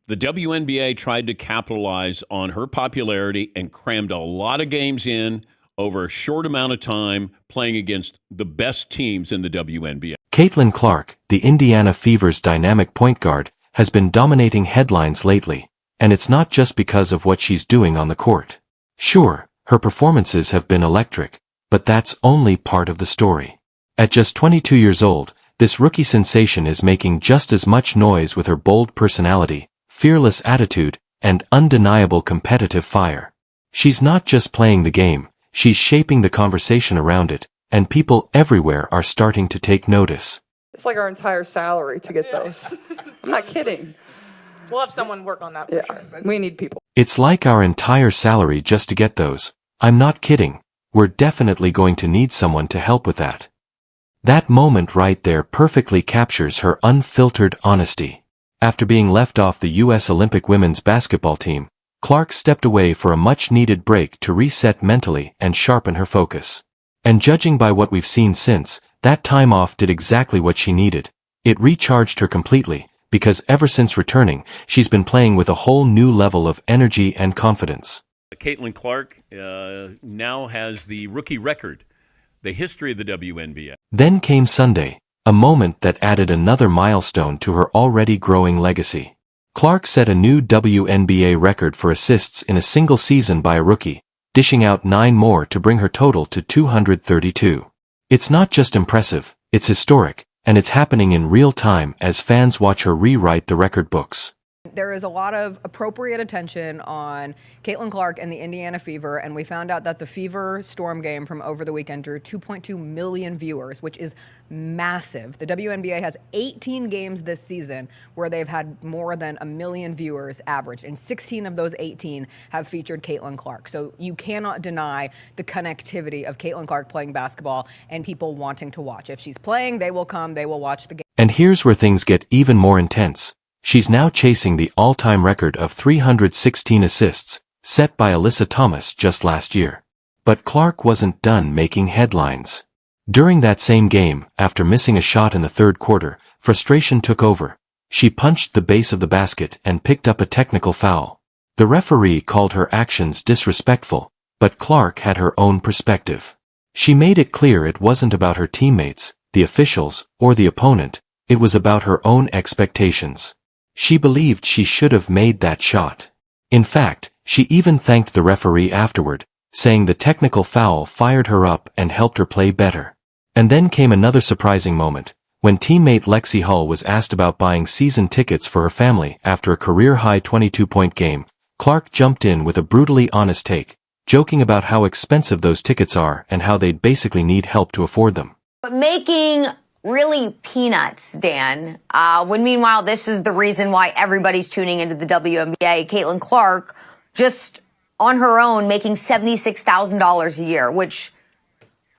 The WNBA tried to capitalize on her popularity and crammed a lot of games in over a short amount of time, playing against the best teams in the WNBA. Caitlin Clark, the Indiana Fever's dynamic point guard, has been dominating headlines lately, and it's not just because of what she's doing on the court. Sure, her performances have been electric, but that's only part of the story. At just 22 years old, this rookie sensation is making just as much noise with her bold personality, fearless attitude, and undeniable competitive fire. She's not just playing the game, she's shaping the conversation around it, and people everywhere are starting to take notice. It's like our entire salary to get those. I'm not kidding. We'll have someone work on that for sure. We need people. It's like our entire salary just to get those. I'm not kidding. We're definitely going to need someone to help with that. That moment right there perfectly captures her unfiltered honesty. After being left off the U.S. Olympic women's basketball team, Clark stepped away for a much-needed break to reset mentally and sharpen her focus. And judging by what we've seen since, that time off did exactly what she needed. It recharged her completely, because ever since returning, she's been playing with a whole new level of energy and confidence. Caitlin Clark now has the rookie record, the history of the WNBA. Then came Sunday, a moment that added another milestone to her already growing legacy. Clark set a new WNBA record for assists in a single season by a rookie, dishing out 9 more to bring her total to 232. It's not just impressive, it's historic, and it's happening in real time as fans watch her rewrite the record books. There is a lot of appropriate attention on Caitlin Clark and the Indiana Fever, and we found out that the Fever Storm game from over the weekend drew 2.2 million viewers, which is massive. The WNBA has 18 games this season where they've had more than 1 million viewers average, and 16 of those 18 have featured Caitlin Clark. So you cannot deny the connectivity of Caitlin Clark playing basketball and people wanting to watch. If she's playing, they will come, they will watch the game. And here's where things get even more intense. She's now chasing the all-time record of 316 assists, set by Alyssa Thomas just last year. But Clark wasn't done making headlines. During that same game, after missing a shot in the third quarter, frustration took over. She punched the base of the basket and picked up a technical foul. The referee called her actions disrespectful, but Clark had her own perspective. She made it clear it wasn't about her teammates, the officials, or the opponent. It was about her own expectations. She believed she should have made that shot. In fact, she even thanked the referee afterward, saying the technical foul fired her up and helped her play better. And then came another surprising moment, when teammate Lexi Hull was asked about buying season tickets for her family after a career-high 22-point game. Clark jumped in with a brutally honest take, joking about how expensive those tickets are and how they'd basically need help to afford them. But making really peanuts, Dan, when meanwhile this is the reason why everybody's tuning into the WNBA. Caitlin Clark, just on her own, making $76,000 a year, which,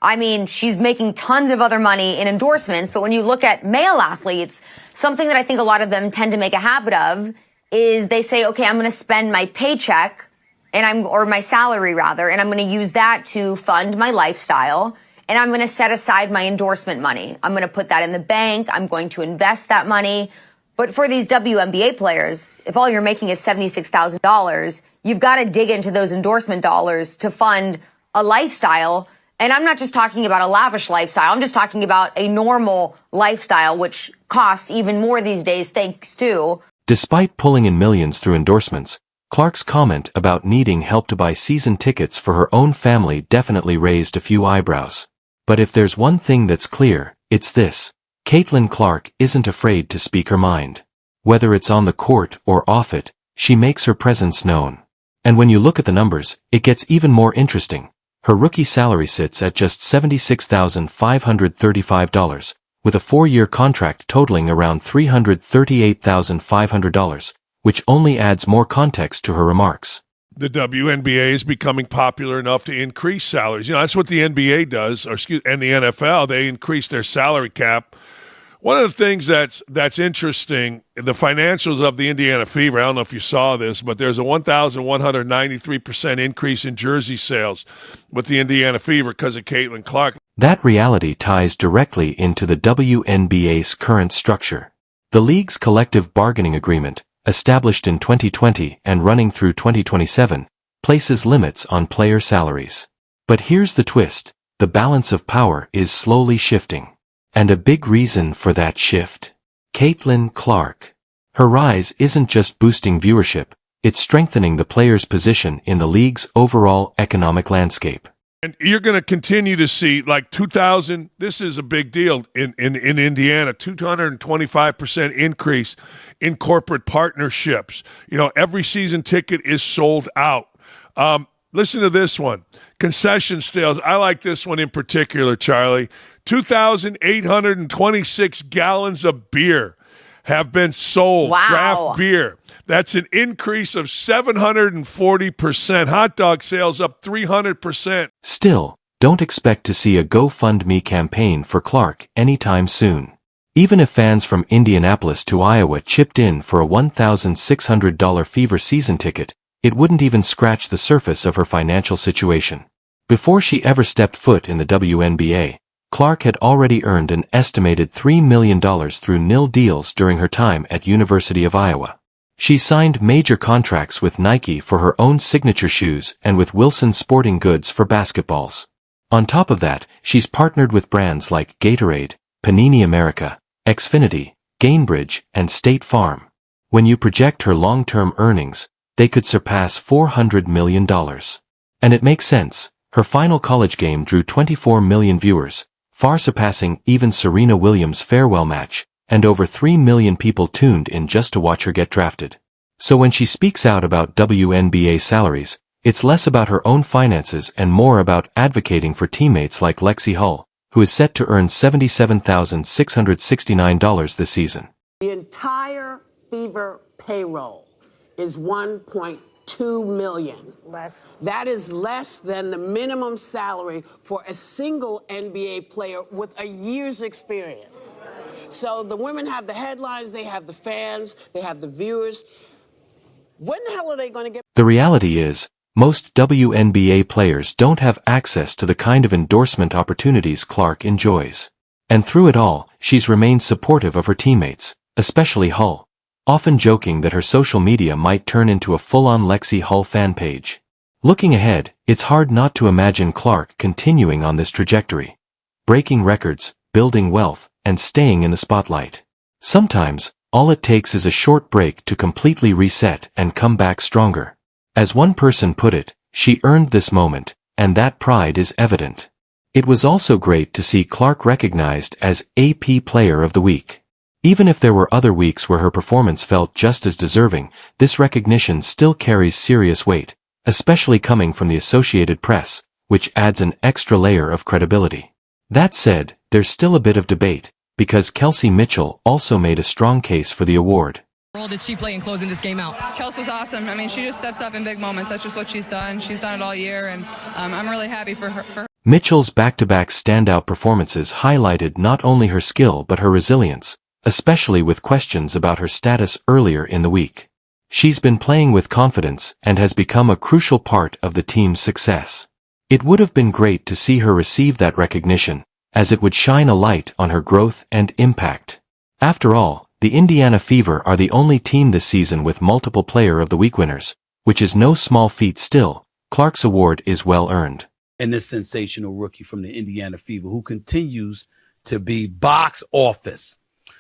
I mean, she's making tons of other money in endorsements, but when you look at male athletes, something that I think a lot of them tend to make a habit of is they say, okay, I'm going to spend my paycheck or my salary rather, and I'm going to use that to fund my lifestyle. And I'm going to set aside my endorsement money. I'm going to put that in the bank. I'm going to invest that money. But for these WNBA players, if all you're making is $76,000, you've got to dig into those endorsement dollars to fund a lifestyle. And I'm not just talking about a lavish lifestyle. I'm just talking about a normal lifestyle, which costs even more these days thanks to. Despite pulling in millions through endorsements, Clark's comment about needing help to buy season tickets for her own family definitely raised a few eyebrows. But if there's one thing that's clear, it's this. Caitlin Clark isn't afraid to speak her mind. Whether it's on the court or off it, she makes her presence known. And when you look at the numbers, it gets even more interesting. Her rookie salary sits at just $76,535, with a 4-year contract totaling around $338,500, which only adds more context to her remarks. The WNBA is becoming popular enough to increase salaries. You know, that's what the NBA does, and the NFL. They increase their salary cap. One of the things that's interesting, the financials of the Indiana Fever, I don't know if you saw this, but there's a 1,193% increase in jersey sales with the Indiana Fever because of Caitlin Clark. That reality ties directly into the WNBA's current structure. The league's collective bargaining agreement, established in 2020 and running through 2027, places limits on player salaries. But here's the twist, the balance of power is slowly shifting. And a big reason for that shift? Caitlin Clark. Her rise isn't just boosting viewership, it's strengthening the player's position in the league's overall economic landscape. And you're going to continue to see, like 2000, this is a big deal in Indiana, 225% increase in corporate partnerships. You know, every season ticket is sold out. Listen to this one. Concession sales. I like this one in particular, Charlie. 2,826 gallons of beer have been sold. Wow. Draft beer. That's an increase of 740%. Hot dog sales up 300%. Still, don't expect to see a GoFundMe campaign for Clark anytime soon. Even if fans from Indianapolis to Iowa chipped in for a $1,600 Fever season ticket, it wouldn't even scratch the surface of her financial situation. Before she ever stepped foot in the WNBA, Clark had already earned an estimated $3 million through nil deals during her time at University of Iowa. She signed major contracts with Nike for her own signature shoes and with Wilson Sporting Goods for basketballs. On top of that, she's partnered with brands like Gatorade, Panini America, Xfinity, Gainbridge, and State Farm. When you project her long-term earnings, they could surpass $400 million. And it makes sense. Her final college game drew 24 million viewers, far surpassing even Serena Williams' farewell match, and over 3 million people tuned in just to watch her get drafted. So when she speaks out about WNBA salaries, it's less about her own finances and more about advocating for teammates like Lexi Hull, who is set to earn $77,669 this season. The entire Fever payroll is $1.2 million. Less. That is less than the minimum salary for a single NBA player with a year's experience. So the women have the headlines, they have the fans, they have the viewers. When the hell are they going to get... The reality is, most WNBA players don't have access to the kind of endorsement opportunities Clark enjoys. And through it all, she's remained supportive of her teammates, especially Hull, often joking that her social media might turn into a full-on Lexi Hull fan page. Looking ahead, it's hard not to imagine Clark continuing on this trajectory, breaking records, building wealth, and staying in the spotlight. Sometimes, all it takes is a short break to completely reset and come back stronger. As one person put it, she earned this moment, and that pride is evident. It was also great to see Clark recognized as AP Player of the Week. Even if there were other weeks where her performance felt just as deserving, this recognition still carries serious weight, especially coming from the Associated Press, which adds an extra layer of credibility. That said, there's still a bit of debate, because Kelsey Mitchell also made a strong case for the award. What role did she play in closing this game out? Kelsey was awesome. I mean, she just steps up in big moments. That's just what she's done. She's done it all year, and I'm really happy for her. Mitchell's back-to-back standout performances highlighted not only her skill but her resilience, especially with questions about her status earlier in the week. She's been playing with confidence and has become a crucial part of the team's success. It would have been great to see her receive that recognition, as it would shine a light on her growth and impact. After all, the Indiana Fever are the only team this season with multiple Player of the Week winners, which is no small feat still. Clark's award is well earned. And this sensational rookie from the Indiana Fever, who continues to be box office.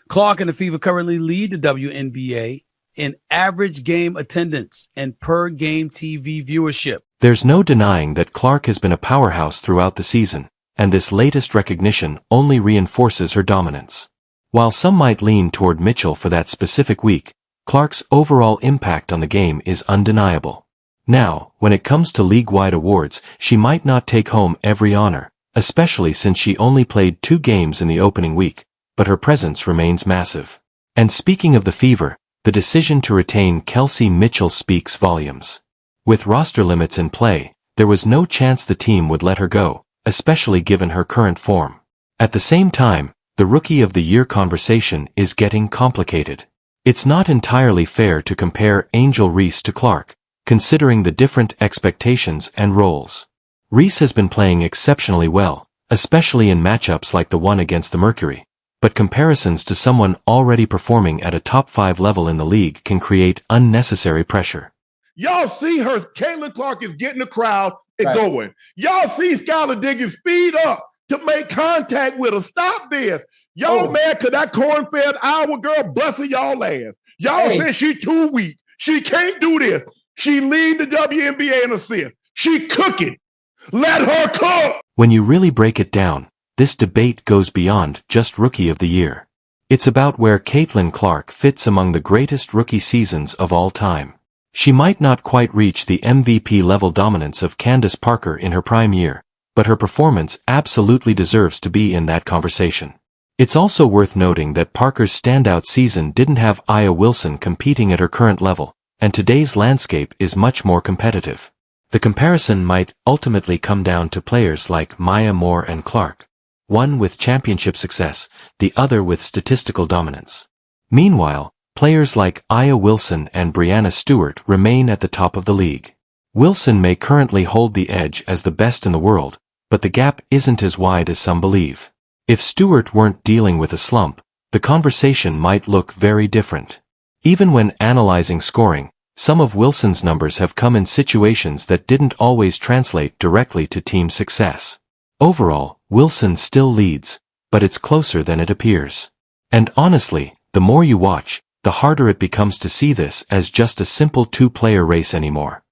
Clark and the Fever currently lead the WNBA in average game attendance and per game TV viewership. There's no denying that Clark has been a powerhouse throughout the season, and this latest recognition only reinforces her dominance. While some might lean toward Mitchell for that specific week, Clark's overall impact on the game is undeniable. Now, when it comes to league-wide awards, she might not take home every honor, especially since she only played 2 games in the opening week, but her presence remains massive. And speaking of the Fever, the decision to retain Kelsey Mitchell speaks volumes. With roster limits in play, there was no chance the team would let her go, especially given her current form. At the same time, the Rookie of the Year conversation is getting complicated. It's not entirely fair to compare Angel Reese to Clark, considering the different expectations and roles. Reese has been playing exceptionally well, especially in matchups like the one against the Mercury, But comparisons to someone already performing at a top 5 level in the league can create unnecessary pressure. Y'all see her, Caitlin Clark is getting the crowd and going. Y'all see Skylar Diggins speed up to make contact with her. Stop this. Y'all mad because that corn-fed Iowa girl busting y'all ass. Y'all said she too weak. She can't do this. She lead the WNBA in assists. She cooking. Let her cook. When you really break it down, this debate goes beyond just Rookie of the Year. It's about where Caitlin Clark fits among the greatest rookie seasons of all time. She might not quite reach the MVP-level dominance of Candace Parker in her prime year, but her performance absolutely deserves to be in that conversation. It's also worth noting that Parker's standout season didn't have Aya Wilson competing at her current level, and today's landscape is much more competitive. The comparison might ultimately come down to players like Maya Moore and Clark, one with championship success, the other with statistical dominance. Meanwhile, players like Aya Wilson and Breanna Stewart remain at the top of the league. Wilson may currently hold the edge as the best in the world, but the gap isn't as wide as some believe. If Stewart weren't dealing with a slump, the conversation might look very different. Even when analyzing scoring, some of Wilson's numbers have come in situations that didn't always translate directly to team success. Overall, Wilson still leads, but it's closer than it appears. And honestly, the more you watch, the harder it becomes to see this as just a simple two-player race anymore.